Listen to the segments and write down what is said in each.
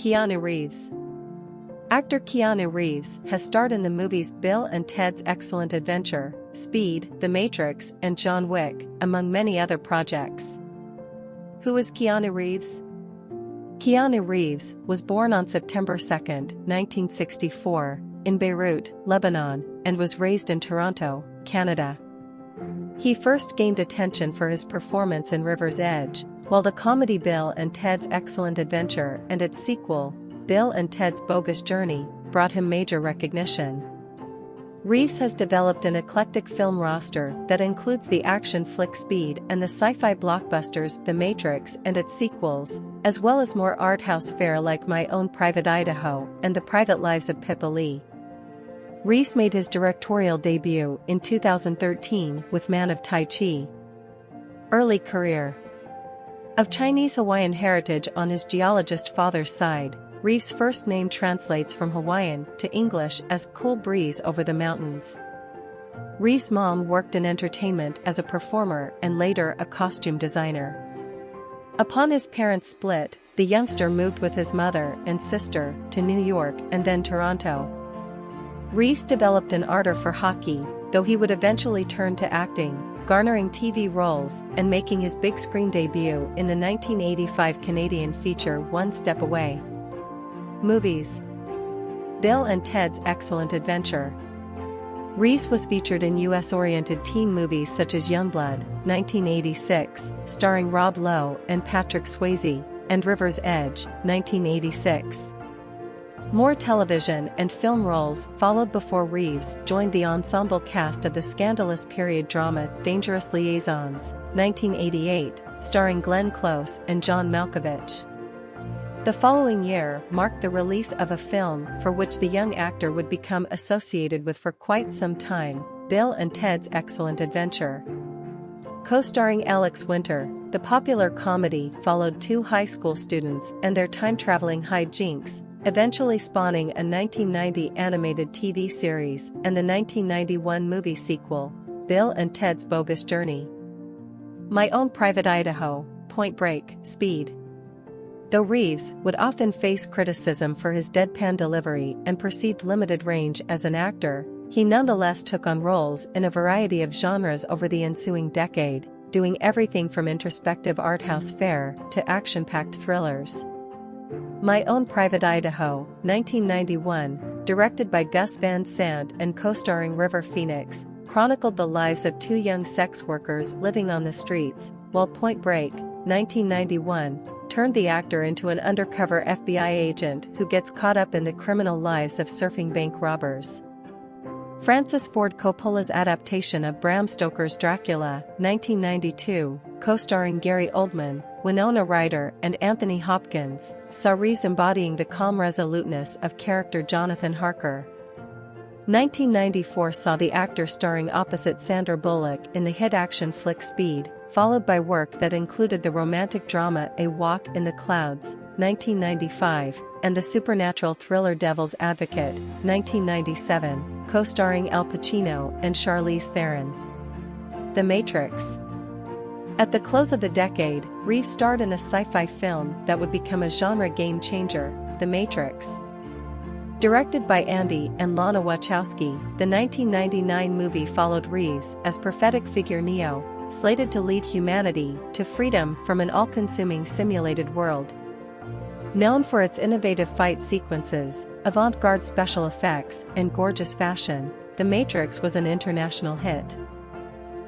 Keanu Reeves. Actor Keanu Reeves has starred in the movies Bill and Ted's Excellent Adventure, Speed, The Matrix, and John Wick, among many other projects. Who is Keanu Reeves? Keanu Reeves was born on September 2, 1964, in Beirut, Lebanon, and was raised in Toronto, Canada. He first gained attention for his performance in River's Edge, while the comedy Bill and Ted's Excellent Adventure and its sequel, Bill and Ted's Bogus Journey, brought him major recognition. Reeves has developed an eclectic film roster that includes the action flick Speed and the sci-fi blockbusters The Matrix and its sequels, as well as more art house fare like My Own Private Idaho and The Private Lives of Pippa Lee. Reeves made his directorial debut in 2013 with Man of Tai Chi. Early career. Of Chinese-Hawaiian heritage on his geologist father's side, Reeves' first name translates from Hawaiian to English as Cool Breeze Over the Mountains. Reeves' mom worked in entertainment as a performer and later a costume designer. Upon his parents' split, the youngster moved with his mother and sister to New York and then Toronto. Reeves developed an ardor for hockey, though he would eventually turn to acting, garnering TV roles and making his big screen debut in the 1985 Canadian feature One Step Away. Movies. Bill and Ted's Excellent Adventure. Reeves was featured in US-oriented teen movies such as Youngblood, 1986, starring Rob Lowe and Patrick Swayze, and River's Edge, 1986. More television and film roles followed before Reeves joined the ensemble cast of the scandalous period drama Dangerous Liaisons, 1988, starring Glenn Close and John Malkovich. The following year marked the release of a film for which the young actor would become associated with for quite some time, Bill and Ted's Excellent Adventure. Co-starring Alex Winter, the popular comedy followed two high school students and their time-traveling hijinks, eventually spawning a 1990 animated TV series and the 1991 movie sequel, Bill and Ted's Bogus Journey. My Own Private Idaho, Point Break, Speed. Though Reeves would often face criticism for his deadpan delivery and perceived limited range as an actor, he nonetheless took on roles in a variety of genres over the ensuing decade, doing everything from introspective art house fare to action-packed thrillers. My Own Private Idaho, 1991, directed by Gus Van Sant and co-starring River Phoenix, chronicled the lives of two young sex workers living on the streets, while Point Break, 1991, turned the actor into an undercover FBI agent who gets caught up in the criminal lives of surfing bank robbers. Francis Ford Coppola's adaptation of Bram Stoker's Dracula, 1992, co-starring Gary Oldman, Winona Ryder and Anthony Hopkins, saw Reeves embodying the calm resoluteness of character Jonathan Harker. 1994 saw the actor starring opposite Sandra Bullock in the hit action flick Speed, followed by work that included the romantic drama A Walk in the Clouds, 1995, and the supernatural thriller Devil's Advocate, 1997, co-starring Al Pacino and Charlize Theron. The Matrix. At the close of the decade, Reeves starred in a sci-fi film that would become a genre game-changer, The Matrix. Directed by Andy and Lana Wachowski, the 1999 movie followed Reeves as prophetic figure Neo, slated to lead humanity to freedom from an all-consuming simulated world. Known for its innovative fight sequences, avant-garde special effects, and gorgeous fashion, The Matrix was an international hit.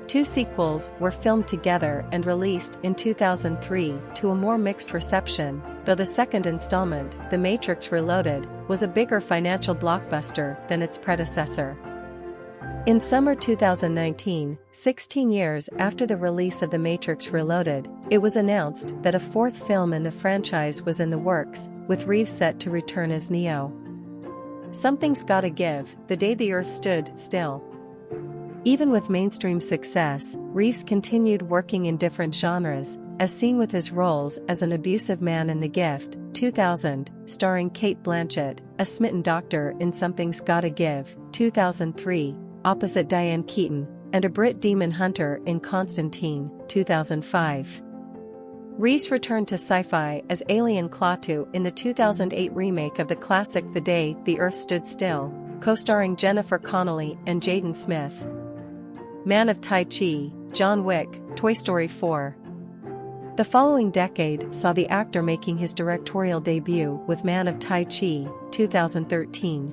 Two sequels were filmed together and released in 2003 to a more mixed reception, though the second installment, The Matrix Reloaded, was a bigger financial blockbuster than its predecessor. In summer 2019, 16 years after the release of The Matrix Reloaded, it was announced that a fourth film in the franchise was in the works, with Reeves set to return as Neo. Something's gotta give, The Day the Earth Stood Still. Even with mainstream success, Reeves continued working in different genres, as seen with his roles as an abusive man in The Gift, 2000, starring Cate Blanchett, a smitten doctor in Something's Gotta Give, 2003, opposite Diane Keaton, and a Brit demon hunter in Constantine, 2005. Reeves returned to sci-fi as Alien Klaatu in the 2008 remake of the classic The Day the Earth Stood Still, co-starring Jennifer Connelly and Jaden Smith. Man of Tai Chi, John Wick, Toy Story 4. The following decade saw the actor making his directorial debut with Man of Tai Chi, 2013.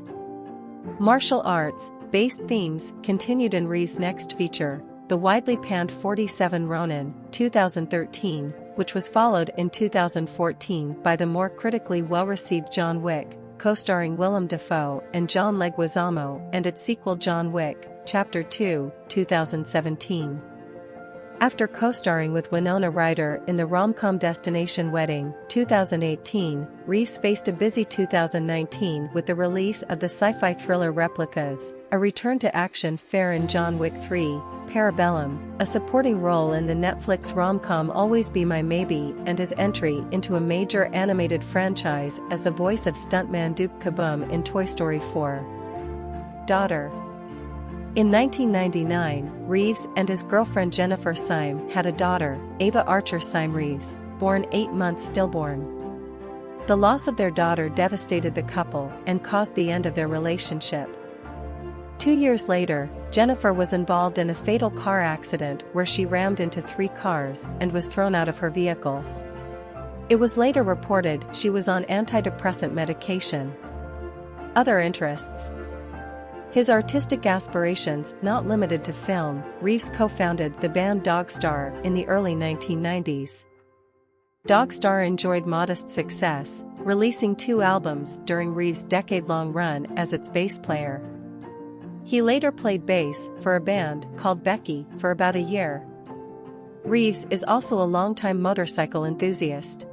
Martial arts-based themes continued in Reeves' next feature, the widely panned 47 Ronin, 2013, which was followed in 2014 by the more critically well-received John Wick, co-starring Willem Dafoe and John Leguizamo, and its sequel John Wick, Chapter 2, 2017. After co-starring with Winona Ryder in the rom-com Destination Wedding, 2018, Reeves faced a busy 2019 with the release of the sci-fi thriller Replicas, a return to action fare in John Wick 3, Parabellum, a supporting role in the Netflix rom-com Always Be My Maybe, and his entry into a major animated franchise as the voice of stuntman Duke Kaboom in Toy Story 4. Daughter. In 1999, Reeves and his girlfriend Jennifer Syme had a daughter, Ava Archer Syme Reeves, born 8 months stillborn. The loss of their daughter devastated the couple and caused the end of their relationship. 2 years later, Jennifer was involved in a fatal car accident where she rammed into 3 cars and was thrown out of her vehicle. It was later reported she was on antidepressant medication. Other interests. His artistic aspirations not limited to film, Reeves co-founded the band Dogstar in the early 1990s. Dogstar enjoyed modest success, releasing 2 albums during Reeves' decade-long run as its bass player. He later played bass for a band called Becky for about a year. Reeves is also a longtime motorcycle enthusiast.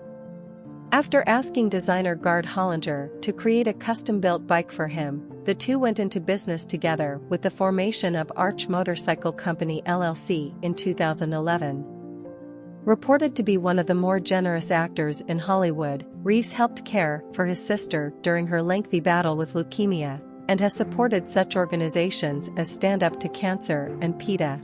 After asking designer Gard Hollinger to create a custom-built bike for him, the two went into business together with the formation of Arch Motorcycle Company LLC in 2011. Reported to be one of the more generous actors in Hollywood, Reeves helped care for his sister during her lengthy battle with leukemia, and has supported such organizations as Stand Up to Cancer and PETA.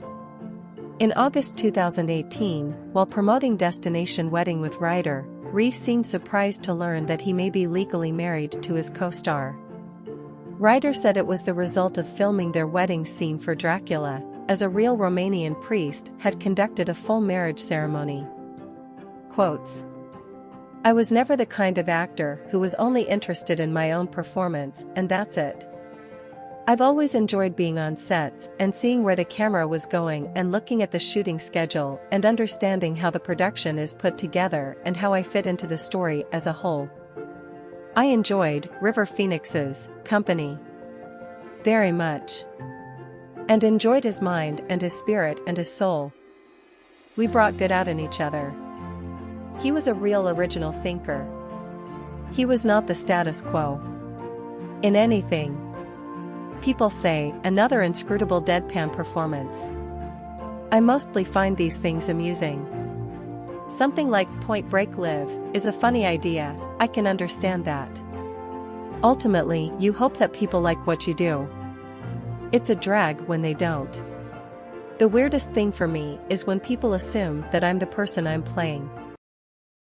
In August 2018, while promoting Destination Wedding with Ryder, Reeves seemed surprised to learn that he may be legally married to his co-star. Ryder said it was the result of filming their wedding scene for Dracula, as a real Romanian priest had conducted a full marriage ceremony. Quotes. "I was never the kind of actor who was only interested in my own performance, and that's it. I've always enjoyed being on sets and seeing where the camera was going and looking at the shooting schedule and understanding how the production is put together and how I fit into the story as a whole. I enjoyed River Phoenix's company very much, and enjoyed his mind and his spirit and his soul. We brought good out in each other. He was a real original thinker. He was not the status quo. In anything. People say, another inscrutable deadpan performance. I mostly find these things amusing. Something like Point Break Live is a funny idea, I can understand that. Ultimately, you hope that people like what you do. It's a drag when they don't. The weirdest thing for me is when people assume that I'm the person I'm playing.